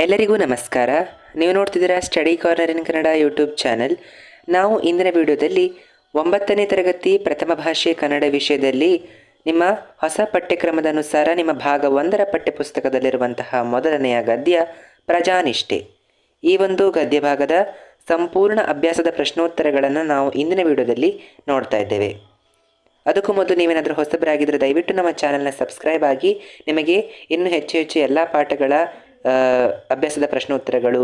ಎಲ್ಲರಿಗೂ ನಮಸ್ಕಾರ. ನೀವು ನೋಡ್ತಿದ್ದೀರಾ ಸ್ಟಡಿ ಕಾರ್ನರ್ ಇನ್ ಕನ್ನಡ ಯೂಟ್ಯೂಬ್ ಚಾನೆಲ್. ನಾವು ಇಂದಿನ ವಿಡಿಯೋದಲ್ಲಿ 9ನೇ ತರಗತಿ ಪ್ರಥಮ ಭಾಷೆ ಕನ್ನಡ ವಿಷಯದಲ್ಲಿ ನಿಮ್ಮ ಹೊಸ ಪಠ್ಯಕ್ರಮದ ಅನುಸಾರ ನಿಮ್ಮ ಭಾಗ 1ರ ಪಠ್ಯಪುಸ್ತಕದಲ್ಲಿರುವಂತಹ ಮೊದಲನೆಯ ಗದ್ಯ ಪ್ರಜಾನಿಷ್ಠೆ. ಈ ಒಂದು ಗದ್ಯ ಭಾಗದ ಸಂಪೂರ್ಣ ಅಭ್ಯಾಸದ ಪ್ರಶ್ನೋತ್ತರಗಳನ್ನು ನಾವು ಇಂದಿನ ವಿಡಿಯೋದಲ್ಲಿ ನೋಡ್ತಾ ಇದ್ದೇವೆ. ಅದಕ್ಕೂ ಮೊದಲು ನೀವೇನಾದರೂ ಹೊಸಬರಾಗಿದ್ದರೆ ದಯವಿಟ್ಟು ನಮ್ಮ ಚಾನಲ್ನ ಸಬ್ಸ್ಕ್ರೈಬ್ ಆಗಿ. ನಿಮಗೆ ಇನ್ನೂ ಹೆಚ್ಚು ಎಲ್ಲ ಪಾಠಗಳ ಅಭ್ಯಾಸದ ಪ್ರಶ್ನೋತ್ತರಗಳು,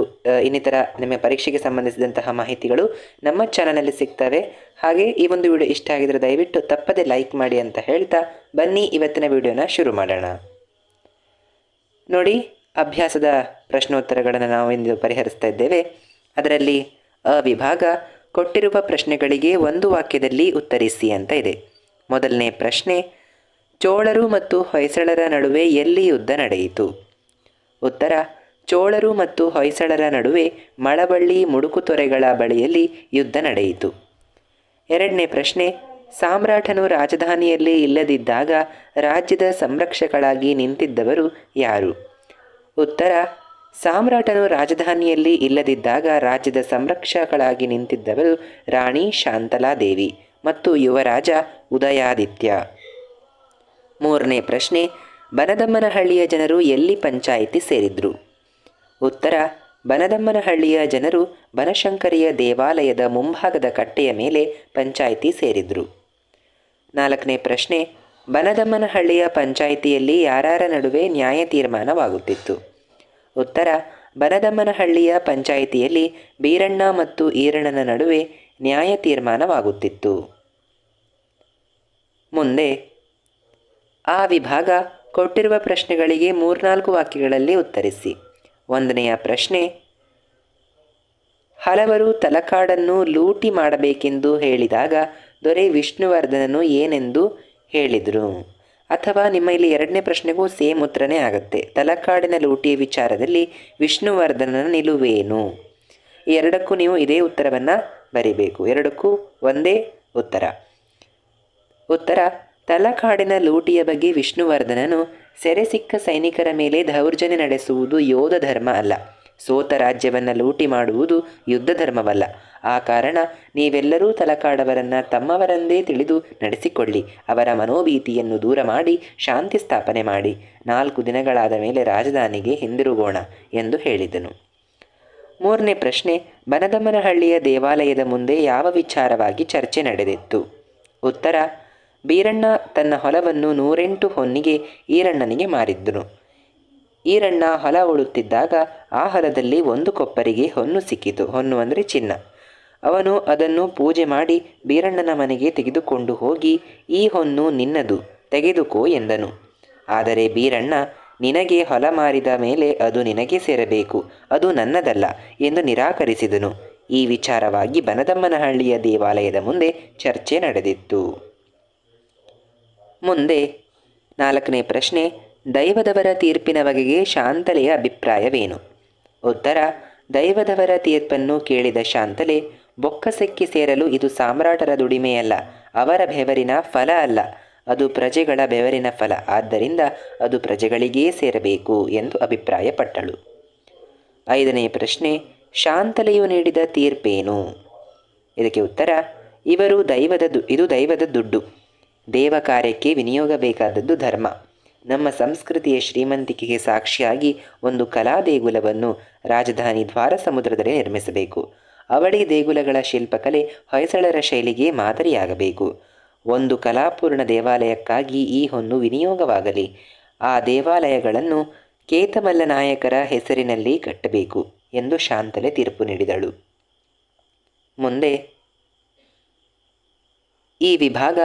ಇನ್ನಿತರ ನಿಮ್ಮ ಪರೀಕ್ಷೆಗೆ ಸಂಬಂಧಿಸಿದಂತಹ ಮಾಹಿತಿಗಳು ನಮ್ಮ ಚಾನಲ್ನಲ್ಲಿ ಸಿಗ್ತವೆ. ಹಾಗೆ ಈ ಒಂದು ವಿಡಿಯೋ ಇಷ್ಟ ಆಗಿದರೆ ದಯವಿಟ್ಟು ತಪ್ಪದೆ ಲೈಕ್ ಮಾಡಿ ಅಂತ ಹೇಳ್ತಾ ಬನ್ನಿ ಇವತ್ತಿನ ವಿಡಿಯೋನ ಶುರು ಮಾಡೋಣ. ನೋಡಿ, ಅಭ್ಯಾಸದ ಪ್ರಶ್ನೋತ್ತರಗಳನ್ನು ನಾವು ಇಂದು ಪರಿಹರಿಸ್ತಾ ಇದ್ದೇವೆ. ಅದರಲ್ಲಿ ಅ ವಿಭಾಗ ಕೊಟ್ಟಿರುವ ಪ್ರಶ್ನೆಗಳಿಗೆ ಒಂದು ವಾಕ್ಯದಲ್ಲಿ ಉತ್ತರಿಸಿ ಅಂತ ಇದೆ. ಮೊದಲನೇ ಪ್ರಶ್ನೆ, ಚೋಳರು ಮತ್ತು ಹೊಯ್ಸಳರ ನಡುವೆ ಎಲ್ಲಿ ಯುದ್ಧ ನಡೆಯಿತು? ಉತ್ತರ, ಚೋಳರು ಮತ್ತು ಹೊಯ್ಸಳರ ನಡುವೆ ಮಳವಳ್ಳಿ ಮುಡುಕುತೊರೆಗಳ ಬಳಿಯಲ್ಲಿ ಯುದ್ಧ ನಡೆಯಿತು. ಎರಡನೇ ಪ್ರಶ್ನೆ, ಸಾಮ್ರಾಟನು ರಾಜಧಾನಿಯಲ್ಲಿ ಇಲ್ಲದಿದ್ದಾಗ ರಾಜ್ಯದ ಸಂರಕ್ಷಕಳಾಗಿ ನಿಂತಿದ್ದವರು ಯಾರು? ಉತ್ತರ, ಸಾಮ್ರಾಟನು ರಾಜಧಾನಿಯಲ್ಲಿ ಇಲ್ಲದಿದ್ದಾಗ ರಾಜ್ಯದ ಸಂರಕ್ಷಕಳಾಗಿ ನಿಂತಿದ್ದವರು ರಾಣಿ ಶಾಂತಲಾದೇವಿ ಮತ್ತು ಯುವರಾಜ ಉದಯಾದಿತ್ಯ. ಮೂರನೇ ಪ್ರಶ್ನೆ, ಬನದಮ್ಮನಹಳ್ಳಿಯ ಜನರು ಎಲ್ಲಿ ಪಂಚಾಯಿತಿ ಸೇರಿದ್ರು? ಉತ್ತರ, ಬನದಮ್ಮನಹಳ್ಳಿಯ ಜನರು ಬನಶಂಕರಿಯ ದೇವಾಲಯದ ಮುಂಭಾಗದ ಕಟ್ಟೆಯ ಮೇಲೆ ಪಂಚಾಯಿತಿ ಸೇರಿದ್ರು. ನಾಲ್ಕನೇ ಪ್ರಶ್ನೆ, ಬನದಮ್ಮನಹಳ್ಳಿಯ ಪಂಚಾಯಿತಿಯಲ್ಲಿ ಯಾರ್ಯಾರ ನಡುವೆ ನ್ಯಾಯ ತೀರ್ಮಾನವಾಗುತ್ತಿತ್ತು? ಉತ್ತರ, ಬನದಮ್ಮನಹಳ್ಳಿಯ ಪಂಚಾಯಿತಿಯಲ್ಲಿ ಬೀರಣ್ಣ ಮತ್ತು ಈರಣ್ಣನ ನಡುವೆ ನ್ಯಾಯ ತೀರ್ಮಾನವಾಗುತ್ತಿತ್ತು. ಮುಂದೆ ಆ ವಿಭಾಗ ಕೊಟ್ಟಿರುವ ಪ್ರಶ್ನೆಗಳಿಗೆ 3-4 ವಾಕ್ಯಗಳಲ್ಲಿ ಉತ್ತರಿಸಿ. ಒಂದನೆಯ ಪ್ರಶ್ನೆ, ಹಲವರು ತಲಕಾಡನ್ನು ಲೂಟಿ ಮಾಡಬೇಕೆಂದು ಹೇಳಿದಾಗ ದೊರೆ ವಿಷ್ಣುವರ್ಧನನು ಏನೆಂದು ಹೇಳಿದರು? ಅಥವಾ ನಿಮ್ಮ ಇಲ್ಲಿ ಎರಡನೇ ಪ್ರಶ್ನೆಗೂ ಸೇಮ್ ಉತ್ತರನೇ ಆಗುತ್ತೆ. ತಲಕಾಡಿನ ಲೂಟಿಯ ವಿಚಾರದಲ್ಲಿ ವಿಷ್ಣುವರ್ಧನನ ನಿಲುವೇನು? ಈ ಎರಡಕ್ಕೂ ನೀವು ಇದೇ ಉತ್ತರವನ್ನು ಬರಿಬೇಕು. ಎರಡಕ್ಕೂ ಒಂದೇ ಉತ್ತರ. ಉತ್ತರ, ತಲಕಾಡಿನ ಲೂಟಿಯ ಬಗ್ಗೆ ವಿಷ್ಣುವರ್ಧನನು ಸೆರೆ ಸಿಕ್ಕ ಸೈನಿಕರ ಮೇಲೆ ದೌರ್ಜನ್ಯ ನಡೆಸುವುದು ಯೋಧ ಧರ್ಮ ಅಲ್ಲ, ಸೋತ ರಾಜ್ಯವನ್ನು ಲೂಟಿ ಮಾಡುವುದು ಯುದ್ಧ ಧರ್ಮವಲ್ಲ. ಆ ಕಾರಣ ನೀವೆಲ್ಲರೂ ತಲಕಾಡವರನ್ನು ತಮ್ಮವರೆಂದೇ ತಿಳಿದು ನಡೆಸಿಕೊಳ್ಳಿ, ಅವರ ಮನೋಭೀತಿಯನ್ನು ದೂರ ಮಾಡಿ ಶಾಂತಿ ಸ್ಥಾಪನೆ ಮಾಡಿ 4 ದಿನಗಳಾದ ಮೇಲೆ ರಾಜಧಾನಿಗೆ ಹಿಂದಿರುಗೋಣ ಎಂದು ಹೇಳಿದನು. ಮೂರನೇ ಪ್ರಶ್ನೆ, ಬನದಮ್ಮನಹಳ್ಳಿಯ ದೇವಾಲಯದ ಮುಂದೆ ಯಾವ ವಿಚಾರವಾಗಿ ಚರ್ಚೆ ನಡೆದಿತ್ತು? ಉತ್ತರ, ಬೀರಣ್ಣ ತನ್ನ ಹೊಲವನ್ನು 108 ಹೊನ್ನಿಗೆ ಈರಣ್ಣನಿಗೆ ಮಾರಿದ್ದನು. ಈರಣ್ಣ ಹೊಲ ಉಳುತ್ತಿದ್ದಾಗ ಆ ಹೊಲದಲ್ಲಿ ಒಂದು ಕೊಪ್ಪರಿಗೆ ಹೊನ್ನು ಸಿಕ್ಕಿತು. ಹೊನ್ನು ಅಂದರೆ ಚಿನ್ನ. ಅವನು ಅದನ್ನು ಪೂಜೆ ಮಾಡಿ ಬೀರಣ್ಣನ ಮನೆಗೆ ತೆಗೆದುಕೊಂಡು ಹೋಗಿ, ಈ ಹೊನ್ನು ನಿನ್ನದು, ತೆಗೆದುಕೋ ಎಂದನು. ಆದರೆ ಬೀರಣ್ಣ, ನಿನಗೆ ಹೊಲ ಮಾರಿದ ಮೇಲೆ ಅದು ನಿನಗೆ ಸೇರಬೇಕು, ಅದು ನನ್ನದಲ್ಲ ಎಂದು ನಿರಾಕರಿಸಿದನು. ಈ ವಿಚಾರವಾಗಿ ಬನದಮ್ಮನಹಳ್ಳಿಯ ದೇವಾಲಯದ ಮುಂದೆ ಚರ್ಚೆ ನಡೆದಿತ್ತು. ಮುಂದೆ 4ನೇ ಪ್ರಶ್ನೆ, ದೈವದವರ ತೀರ್ಪಿನ ಬಗೆಗೆ ಶಾಂತಲೆಯ ಅಭಿಪ್ರಾಯವೇನು? ಉತ್ತರ, ದೈವದವರ ತೀರ್ಪನ್ನು ಕೇಳಿದ ಶಾಂತಲೆ, ಬೊಕ್ಕಸಕ್ಕೆ ಸೇರಲು ಇದು ಸಾಮ್ರಾಟರ ದುಡಿಮೆಯಲ್ಲ, ಅವರ ಬೆವರಿನ ಫಲ ಅಲ್ಲ, ಅದು ಪ್ರಜೆಗಳ ಬೆವರಿನ ಫಲ, ಆದ್ದರಿಂದ ಅದು ಪ್ರಜೆಗಳಿಗೇ ಸೇರಬೇಕು ಎಂದು ಅಭಿಪ್ರಾಯಪಟ್ಟಳು. 5ನೇ ಪ್ರಶ್ನೆ, ಶಾಂತಲೆಯು ನೀಡಿದ ತೀರ್ಪೇನು? ಇದಕ್ಕೆ ಉತ್ತರ, ಇದು ದೈವದ ದುಡ್ಡು, ದೇವ ಕಾರ್ಯಕ್ಕೆ ವಿನಿಯೋಗ ಬೇಕಾದದ್ದು ಧರ್ಮ. ನಮ್ಮ ಸಂಸ್ಕೃತಿಯ ಶ್ರೀಮಂತಿಕೆಗೆ ಸಾಕ್ಷಿಯಾಗಿ ಒಂದು ಕಲಾ ದೇಗುಲವನ್ನು ರಾಜಧಾನಿ ದ್ವಾರ ಸಮುದ್ರದಲ್ಲಿ ನಿರ್ಮಿಸಬೇಕು. ಅವಳಿ ದೇಗುಲಗಳ ಶಿಲ್ಪಕಲೆ ಹೊಯ್ಸಳರ ಶೈಲಿಗೆ ಮಾದರಿಯಾಗಬೇಕು. ಒಂದು ಕಲಾಪೂರ್ಣ ದೇವಾಲಯಕ್ಕಾಗಿ ಈ ಹೊನ್ನು ವಿನಿಯೋಗವಾಗಲಿ. ಆ ದೇವಾಲಯಗಳನ್ನು ಕೇತಮಲ್ಲ ನಾಯಕರ ಹೆಸರಿನಲ್ಲಿ ಕಟ್ಟಬೇಕು ಎಂದು ಶಾಂತಲೆ ತೀರ್ಪು ನೀಡಿದಳು. ಮುಂದೆ ಈ ವಿಭಾಗ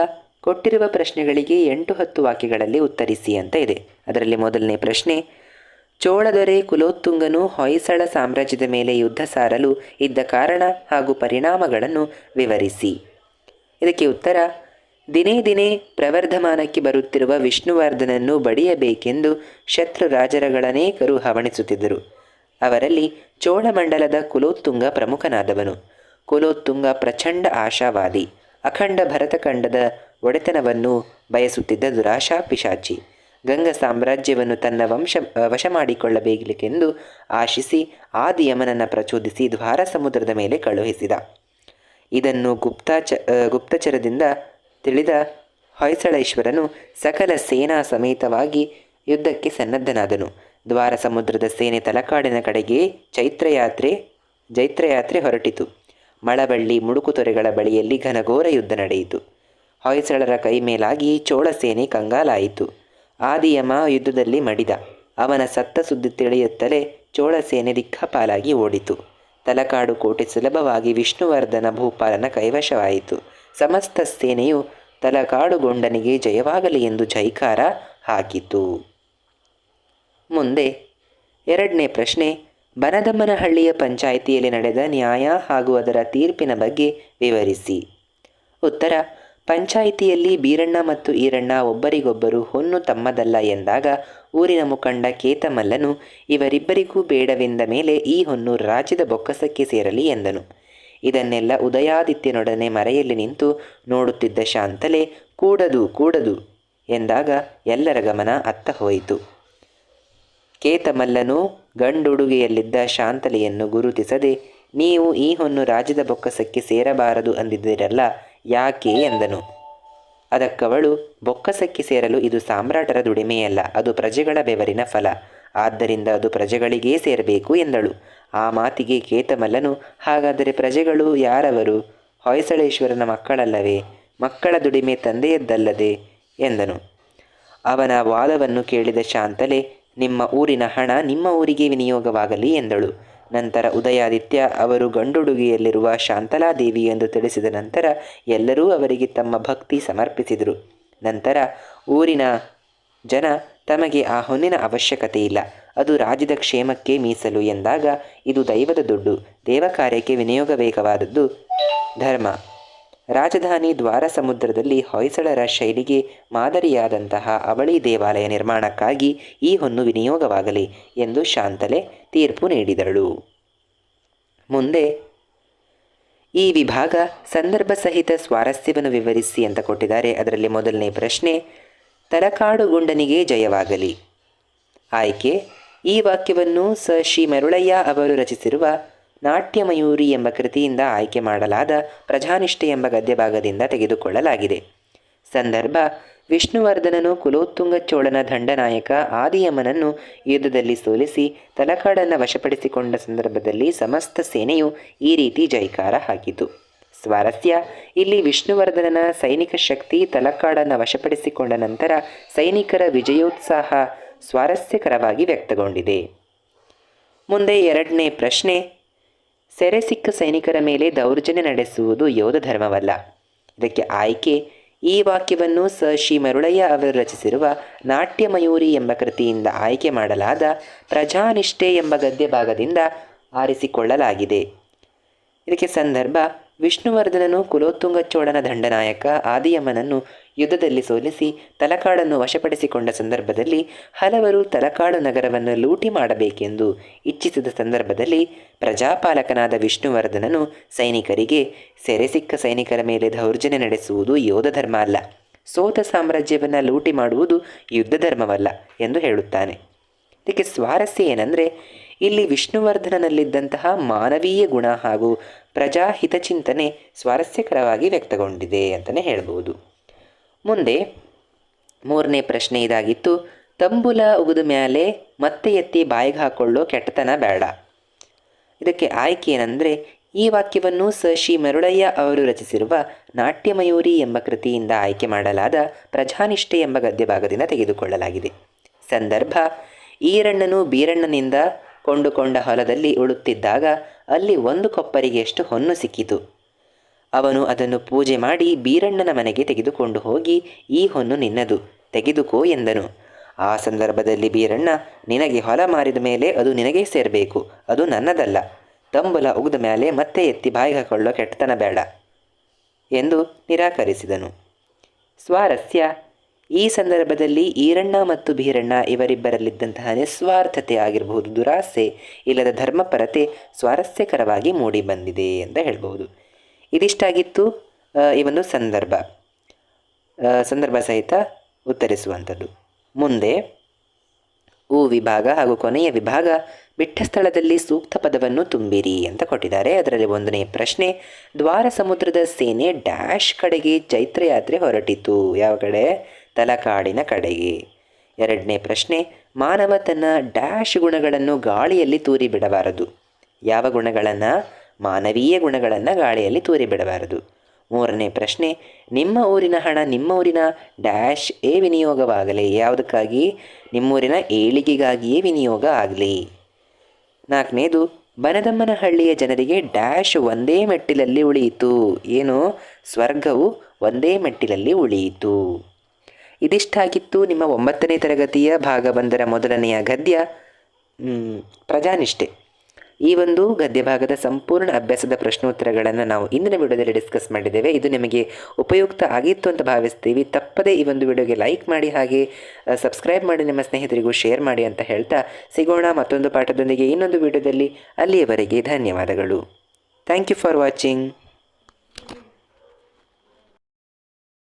ಕೊಟ್ಟಿರುವ ಪ್ರಶ್ನೆಗಳಿಗೆ 8-10 ವಾಕ್ಯಗಳಲ್ಲಿ ಉತ್ತರಿಸಿ ಅಂತ ಇದೆ. ಅದರಲ್ಲಿ ಮೊದಲನೇ ಪ್ರಶ್ನೆ, ಚೋಳದೊರೆ ಕುಲೋತ್ತುಂಗನು ಹೊಯ್ಸಳ ಸಾಮ್ರಾಜ್ಯದ ಮೇಲೆ ಯುದ್ಧ ಸಾರಲು ಇದ್ದ ಕಾರಣ ಹಾಗೂ ಪರಿಣಾಮಗಳನ್ನು ವಿವರಿಸಿ. ಇದಕ್ಕೆ ಉತ್ತರ, ದಿನೇ ದಿನೇ ಪ್ರವರ್ಧಮಾನಕ್ಕೆ ಬರುತ್ತಿರುವ ವಿಷ್ಣುವರ್ಧನನ್ನು ಬಡಿಯಬೇಕೆಂದು ಶತ್ರು ರಾಜರುಗಳನೇಕರು ಹವಣಿಸುತ್ತಿದ್ದರು. ಅವರಲ್ಲಿ ಚೋಳಮಂಡಲದ ಕುಲೋತ್ತುಂಗ ಪ್ರಮುಖನಾದವನು. ಕುಲೋತ್ತುಂಗ ಪ್ರಚಂಡ ಆಶಾವಾದಿ, ಅಖಂಡ ಭರತಖಂಡದ ಒಡೆತನವನ್ನು ಬಯಸುತ್ತಿದ್ದ ದುರಾಶಾ ಪಿಶಾಚಿ. ಗಂಗ ಸಾಮ್ರಾಜ್ಯವನ್ನು ತನ್ನ ವಶ ಮಾಡಿಕೊಳ್ಳಬೇಕೆಂದು ಆಶಿಸಿ ಆದಿಯಮನನ್ನು ಪ್ರಚೋದಿಸಿ ದ್ವಾರ ಸಮುದ್ರದ ಮೇಲೆ ಕಳುಹಿಸಿದ. ಇದನ್ನು ಗುಪ್ತಚರದಿಂದ ತಿಳಿದ ಹೊಯ್ಸಳೇಶ್ವರನು ಸಕಲ ಸೇನಾ ಸಮೇತವಾಗಿ ಯುದ್ಧಕ್ಕೆ ಸನ್ನದ್ಧನಾದನು. ದ್ವಾರ ಸಮುದ್ರದ ಸೇನೆ ತಲಕಾಡಿನ ಕಡೆಗೆ ಜೈತ್ರಯಾತ್ರೆ ಹೊರಟಿತು. ಮಳವಳ್ಳಿ ಮುಡುಕುತೊರೆಗಳ ಬಳಿಯಲ್ಲಿ ಘನಘೋರ ಯುದ್ಧ ನಡೆಯಿತು. ಹೊಯ್ಸಳರ ಕೈ ಮೇಲಾಗಿ ಚೋಳ ಸೇನೆ ಕಂಗಾಲಾಯಿತು. ಆದಿಯಮ ಯುದ್ಧದಲ್ಲಿ ಮಡಿದ. ಅವನ ಸತ್ತ ಸುದ್ದಿ ತಿಳಿಯುತ್ತಲೇ ಚೋಳ ಸೇನೆ ದಿಕ್ಕಾಪಾಲಾಗಿ ಓಡಿತು. ತಲಕಾಡು ಕೋಟೆ ಸುಲಭವಾಗಿ ವಿಷ್ಣುವರ್ಧನ ಭೂಪಾಲನ ಕೈವಶವಾಯಿತು. ಸಮಸ್ತ ಸೇನೆಯು ತಲಕಾಡುಗೊಂಡನಿಗೆ ಜಯವಾಗಲಿ ಎಂದು ಜೈಕಾರ ಹಾಕಿತು. ಮುಂದೆ 2ನೇ ಪ್ರಶ್ನೆ, ಬನದಮ್ಮನಹಳ್ಳಿಯ ಪಂಚಾಯಿತಿಯಲ್ಲಿ ನಡೆದ ನ್ಯಾಯ ಹಾಗೂ ಅದರ ತೀರ್ಪಿನ ಬಗ್ಗೆ ವಿವರಿಸಿ. ಉತ್ತರ: ಪಂಚಾಯಿತಿಯಲ್ಲಿ ಬೀರಣ್ಣ ಮತ್ತು ಈರಣ್ಣ ಒಬ್ಬರಿಗೊಬ್ಬರು ಹೊನ್ನು ತಮ್ಮದಲ್ಲ ಎಂದಾಗ ಊರಿನ ಮುಖಂಡ ಕೇತಮಲ್ಲನು ಇವರಿಬ್ಬರಿಗೂ ಬೇಡವೆಂದ ಮೇಲೆ ಈ ಹೊನ್ನು ರಾಜ್ಯದ ಬೊಕ್ಕಸಕ್ಕೆ ಸೇರಲಿ ಎಂದನು. ಇದನ್ನೆಲ್ಲ ಉದಯಾದಿತ್ಯನೊಡನೆ ಮರೆಯಲ್ಲಿ ನಿಂತು ನೋಡುತ್ತಿದ್ದ ಶಾಂತಲೆ ಕೂಡದು ಕೂಡದು ಎಂದಾಗ ಎಲ್ಲರ ಗಮನ ಅತ್ತ ಹೋಯಿತು. ಕೇತಮಲ್ಲನು ಗಂಡುಡುಗೆಯಲ್ಲಿದ್ದ ಶಾಂತಲೆಯನ್ನು ಗುರುತಿಸದೆ, ನೀವು ಈ ಹೊನ್ನು ರಾಜ್ಯದ ಬೊಕ್ಕಸಕ್ಕೆ ಸೇರಬಾರದು ಅಂದಿದ್ದೀರಲ್ಲ, ಯಾಕೆ ಎಂದನು. ಅದಕ್ಕವಳು, ಬೊಕ್ಕಸಕ್ಕೆ ಸೇರಲು ಇದು ಸಾಮ್ರಾಟರ ದುಡಿಮೆಯಲ್ಲ, ಅದು ಪ್ರಜೆಗಳ ಬೆವರಿನ ಫಲ, ಆದ್ದರಿಂದ ಅದು ಪ್ರಜೆಗಳಿಗೇ ಸೇರಬೇಕು ಎಂದಳು. ಆ ಮಾತಿಗೆ ಕೇತಮಲ್ಲನು, ಹಾಗಾದರೆ ಪ್ರಜೆಗಳು ಯಾರವರು? ಹೊಯ್ಸಳೇಶ್ವರನ ಮಕ್ಕಳಲ್ಲವೇ? ಮಕ್ಕಳ ದುಡಿಮೆ ತಂದೆಯದ್ದಲ್ಲದೆ ಎಂದನು. ಅವನ ವಾದವನ್ನು ಕೇಳಿದ ಶಾಂತಲೆ, ನಿಮ್ಮ ಊರಿನ ಹಣ ನಿಮ್ಮ ಊರಿಗೆ ವಿನಿಯೋಗವಾಗಲಿ ಎಂದಳು. ನಂತರ ಉದಯಾದಿತ್ಯ ಅವರು ಗಂಡುಡುಗೆಯಲ್ಲಿರುವ ಶಾಂತಲಾದೇವಿ ಎಂದು ತಿಳಿಸಿದ ನಂತರ ಎಲ್ಲರೂ ಅವರಿಗೆ ತಮ್ಮ ಭಕ್ತಿ ಸಮರ್ಪಿಸಿದರು. ನಂತರ ಊರಿನ ಜನ ತಮಗೆ ಆ ಹೊನ್ನಿನ ಅವಶ್ಯಕತೆ ಇಲ್ಲ, ಅದು ರಾಜ್ಯದ ಕ್ಷೇಮಕ್ಕೆ ಮೀಸಲು ಎಂದಾಗ ಇದು ದೈವದ ದುಡ್ಡು, ದೇವಕಾರ್ಯಕ್ಕೆ ವಿನಿಯೋಗಬೇಕಾದದ್ದು ಧರ್ಮ. ರಾಜಧಾನಿ ದ್ವಾರ ಸಮುದ್ರದಲ್ಲಿ ಹೊಯ್ಸಳರ ಶೈಲಿಗೆ ಮಾದರಿಯಾದಂತಹ ಅವಳಿ ದೇವಾಲಯ ನಿರ್ಮಾಣಕ್ಕಾಗಿ ಈ ಹೊನ್ನು ವಿನಿಯೋಗವಾಗಲಿ ಎಂದು ಶಾಂತಲೆ ತೀರ್ಪು ನೀಡಿದಳು. ಮುಂದೆ ಈ ವಿಭಾಗ ಸಂದರ್ಭ ಸಹಿತ ಸ್ವಾರಸ್ಯವನ್ನು ವಿವರಿಸಿ ಅಂತ ಕೊಟ್ಟಿದ್ದಾರೆ. ಅದರಲ್ಲಿ ಮೊದಲನೇ ಪ್ರಶ್ನೆ, ತಲಕಾಡುಗುಂಡನಿಗೆ ಜಯವಾಗಲಿ. ಆಯ್ಕೆ: ಈ ವಾಕ್ಯವನ್ನು ಶ್ರೀ ಮರುಳಯ್ಯ ಅವರು ರಚಿಸಿರುವ ನಾಟ್ಯಮಯೂರಿ ಎಂಬ ಕೃತಿಯಿಂದ ಆಯ್ಕೆ ಮಾಡಲಾದ ಪ್ರಜಾನಿಷ್ಠೆ ಎಂಬ ಗದ್ಯಭಾಗದಿಂದ ತೆಗೆದುಕೊಳ್ಳಲಾಗಿದೆ. ಸಂದರ್ಭ: ವಿಷ್ಣುವರ್ಧನನು ಕುಲೋತ್ತುಂಗ ಚೋಳನ ದಂಡನಾಯಕ ಆದಿಯಮನನ್ನು ಯುದ್ಧದಲ್ಲಿ ಸೋಲಿಸಿ ತಲಕಾಡನ್ನು ವಶಪಡಿಸಿಕೊಂಡ ಸಂದರ್ಭದಲ್ಲಿ ಸಮಸ್ತ ಸೇನೆಯು ಈ ರೀತಿ ಜೈಕಾರ ಹಾಕಿತು. ಸ್ವಾರಸ್ಯ: ಇಲ್ಲಿ ವಿಷ್ಣುವರ್ಧನನ ಸೈನಿಕ ಶಕ್ತಿ ತಲಕಾಡನ್ನು ವಶಪಡಿಸಿಕೊಂಡ ನಂತರ ಸೈನಿಕರ ವಿಜಯೋತ್ಸಾಹ ಸ್ವಾರಸ್ಯಕರವಾಗಿ ವ್ಯಕ್ತಗೊಂಡಿದೆ. ಮುಂದೆ 2ನೇ ಪ್ರಶ್ನೆ, ಸೆರೆ ಸಿಕ್ಕ ಸೈನಿಕರ ಮೇಲೆ ದೌರ್ಜನ್ಯ ನಡೆಸುವುದು ಯೋಧ ಧರ್ಮವಲ್ಲ. ಇದಕ್ಕೆ ಆಯ್ಕೆ: ಈ ವಾಕ್ಯವನ್ನು ಶ್ರೀ ಮರುಳಯ್ಯ ಅವರು ರಚಿಸಿರುವ ನಾಟ್ಯಮಯೂರಿ ಎಂಬ ಕೃತಿಯಿಂದ ಆಯ್ಕೆ ಮಾಡಲಾದ ಪ್ರಜಾನಿಷ್ಠೆ ಎಂಬ ಗದ್ಯಭಾಗದಿಂದ ಆರಿಸಿಕೊಳ್ಳಲಾಗಿದೆ. ಇದಕ್ಕೆ ಸಂದರ್ಭ: ವಿಷ್ಣುವರ್ಧನನು ಕುಲೋತ್ತುಂಗ ಚೋಳನ ದಂಡನಾಯಕ ಆದಿಯಮನನ್ನು ಯುದ್ಧದಲ್ಲಿ ಸೋಲಿಸಿ ತಲಕಾಡನ್ನು ವಶಪಡಿಸಿಕೊಂಡ ಸಂದರ್ಭದಲ್ಲಿ ಹಲವರು ತಲಕಾಡು ನಗರವನ್ನು ಲೂಟಿ ಮಾಡಬೇಕೆಂದು ಇಚ್ಛಿಸಿದ ಸಂದರ್ಭದಲ್ಲಿ ಪ್ರಜಾಪಾಲಕನಾದ ವಿಷ್ಣುವರ್ಧನನು ಸೈನಿಕರಿಗೆ ಸೆರೆ ಸಿಕ್ಕ ಸೈನಿಕರ ಮೇಲೆ ದೌರ್ಜನ್ಯ ನಡೆಸುವುದು ಯೋಧ ಧರ್ಮ ಅಲ್ಲ, ಸೋತ ಸಾಮ್ರಾಜ್ಯವನ್ನು ಲೂಟಿ ಮಾಡುವುದು ಯುದ್ಧ ಧರ್ಮವಲ್ಲ ಎಂದು ಹೇಳುತ್ತಾನೆ. ಇದಕ್ಕೆ ಸ್ವಾರಸ್ಯ ಏನಂದರೆ, ಇಲ್ಲಿ ವಿಷ್ಣುವರ್ಧನನಲ್ಲಿದ್ದಂತಹ ಮಾನವೀಯ ಗುಣ ಹಾಗೂ ಪ್ರಜಾ ಹಿತಚಿಂತನೆ ಸ್ವಾರಸ್ಯಕರವಾಗಿ ವ್ಯಕ್ತಗೊಂಡಿದೆ ಅಂತಲೇ ಹೇಳ್ಬೋದು. ಮುಂದೆ 3ನೇ ಪ್ರಶ್ನೆ ಇದಾಗಿತ್ತು, ತಂಬುಲ ಉಗಿದ ಮ್ಯಾಲೆ ಮತ್ತೆ ಎತ್ತಿ ಬಾಯಿಗೆ ಹಾಕೊಳ್ಳೋ ಕೆಟ್ಟತನ ಬೇಡ. ಇದಕ್ಕೆ ಆಯ್ಕೆ ಏನಂದರೆ, ಈ ವಾಕ್ಯವನ್ನು ಶ್ರೀ ಮರುಳಯ್ಯ ಅವರು ರಚಿಸಿರುವ ನಾಟ್ಯಮಯೂರಿ ಎಂಬ ಕೃತಿಯಿಂದ ಆಯ್ಕೆ ಮಾಡಲಾದ ಪ್ರಜಾನಿಷ್ಠೆ ಎಂಬ ಗದ್ಯಭಾಗದಿಂದ ತೆಗೆದುಕೊಳ್ಳಲಾಗಿದೆ. ಸಂದರ್ಭ: ಈರಣ್ಣನು ಬೀರಣ್ಣನಿಂದ ಕೊಂಡುಕೊಂಡ ಹೊಲದಲ್ಲಿ ಉಳುತ್ತಿದ್ದಾಗ ಅಲ್ಲಿ 1 ಕೊಪ್ಪರಿಗೆಯಷ್ಟು ಹೊನ್ನು ಸಿಕ್ಕಿತು. ಅವನು ಅದನ್ನು ಪೂಜೆ ಮಾಡಿ ಬೀರಣ್ಣನ ಮನೆಗೆ ತೆಗೆದುಕೊಂಡು ಹೋಗಿ, ಈ ಹೊನ್ನು ನಿನ್ನದು, ತೆಗೆದುಕೋ ಎಂದನು. ಆ ಸಂದರ್ಭದಲ್ಲಿ ಬೀರಣ್ಣ, ನಿನಗೆ ಹೊಲ ಮಾರಿದ ಮೇಲೆ ಅದು ನಿನಗೇ ಸೇರಬೇಕು, ಅದು ನನ್ನದಲ್ಲ, ತಂಬುಲ ಉಗಿದ ಮೇಲೆ ಮತ್ತೆ ಎತ್ತಿ ಬಾಯಿಗೆ ಹಾಕೊಳ್ಳೋ ಕೆಟ್ಟತನ ಬೇಡ ಎಂದು ನಿರಾಕರಿಸಿದನು. ಸ್ವಾರಸ್ಯ: ಈ ಸಂದರ್ಭದಲ್ಲಿ ಈರಣ್ಣ ಮತ್ತು ಬೀರಣ್ಣ ಇವರಿಬ್ಬರಲ್ಲಿದ್ದಂತಹ ನಿಸ್ವಾರ್ಥತೆ ಆಗಿರಬಹುದು, ದುರಾಸೆ ಇಲ್ಲದ ಧರ್ಮಪರತೆ ಸ್ವಾರಸ್ಯಕರವಾಗಿ ಮೂಡಿ ಬಂದಿದೆ ಅಂತ ಹೇಳ್ಬೋದು. ಇದಿಷ್ಟಾಗಿತ್ತು ಈ ಒಂದು ಸಂದರ್ಭ ಸಹಿತ ಉತ್ತರಿಸುವಂಥದ್ದು. ಮುಂದೆ ಉ ವಿಭಾಗ ಹಾಗೂ ಕೊನೆಯ ವಿಭಾಗ ಬಿಟ್ಟ ಸ್ಥಳದಲ್ಲಿ ಸೂಕ್ತ ಪದವನ್ನು ತುಂಬಿರಿ ಅಂತ ಕೊಟ್ಟಿದ್ದಾರೆ. ಅದರಲ್ಲಿ 1ನೇ ಪ್ರಶ್ನೆ, ದ್ವಾರ ಸಮುದ್ರದ ಸೇನೆ ಡ್ಯಾಶ್ ಕಡೆಗೆ ಚೈತ್ರಯಾತ್ರೆ ಹೊರಟಿತು. ಯಾವ ಕಡೆ? ತಲಕಾಡಿನ ಕಡೆಗೆ. 2ನೇ ಪ್ರಶ್ನೆ, ಮಾನವ ತನ್ನ ಡ್ಯಾಶ್ ಗುಣಗಳನ್ನು ಗಾಳಿಯಲ್ಲಿ ತೂರಿ ಬಿಡಬಾರದು. ಯಾವ ಗುಣಗಳನ್ನು? ಮಾನವೀಯ ಗುಣಗಳನ್ನು ಗಾಳಿಯಲ್ಲಿ ತೂರಿ ಬಿಡಬಾರದು. 3ನೇ ಪ್ರಶ್ನೆ, ನಿಮ್ಮ ಊರಿನ ಹಣ ನಿಮ್ಮ ಊರಿನ ಡ್ಯಾಶ್ ವಿನಿಯೋಗವಾಗಲಿ. ಯಾವುದಕ್ಕಾಗಿ? ನಿಮ್ಮೂರಿನ ಏಳಿಗೆಗಾಗಿಯೇ ವಿನಿಯೋಗ ಆಗಲಿ. 4ನೇದು, ಬನದಮ್ಮನಹಳ್ಳಿಯ ಜನರಿಗೆ ಡ್ಯಾಶ್ ಒಂದೇ ಮೆಟ್ಟಿಲಲ್ಲಿ ಉಳಿಯಿತು. ಏನು? ಸ್ವರ್ಗವು ಒಂದೇ ಮೆಟ್ಟಿಲಲ್ಲಿ ಉಳಿಯಿತು. ಇದಿಷ್ಟಾಗಿತ್ತು ನಿಮ್ಮ 9ನೇ ತರಗತಿಯ ಭಾಗ 1ರ ಮೊದಲನೆಯ ಗದ್ಯ ಪ್ರಜಾನಿಷ್ಠೆ. ಈ ಒಂದು ಗದ್ಯ ಭಾಗದ ಸಂಪೂರ್ಣ ಅಭ್ಯಾಸದ ಪ್ರಶ್ನೋತ್ತರಗಳನ್ನು ನಾವು ಇಂದಿನ ವಿಡಿಯೋದಲ್ಲಿ ಡಿಸ್ಕಸ್ ಮಾಡಿದ್ದೇವೆ. ಇದು ನಿಮಗೆ ಉಪಯುಕ್ತ ಆಗಿತ್ತು ಅಂತ ಭಾವಿಸ್ತೀವಿ. ತಪ್ಪದೇ ಈ ಒಂದು ವಿಡಿಯೋಗೆ ಲೈಕ್ ಮಾಡಿ, ಹಾಗೆ ಸಬ್ಸ್ಕ್ರೈಬ್ ಮಾಡಿ, ನಿಮ್ಮ ಸ್ನೇಹಿತರಿಗೂ ಶೇರ್ ಮಾಡಿ ಅಂತ ಹೇಳ್ತಾ ಸಿಗೋಣ ಮತ್ತೊಂದು ಪಾಠದೊಂದಿಗೆ ಇನ್ನೊಂದು ವಿಡಿಯೋದಲ್ಲಿ. ಅಲ್ಲಿಯವರೆಗೆ ಧನ್ಯವಾದಗಳು. Thank you for watching.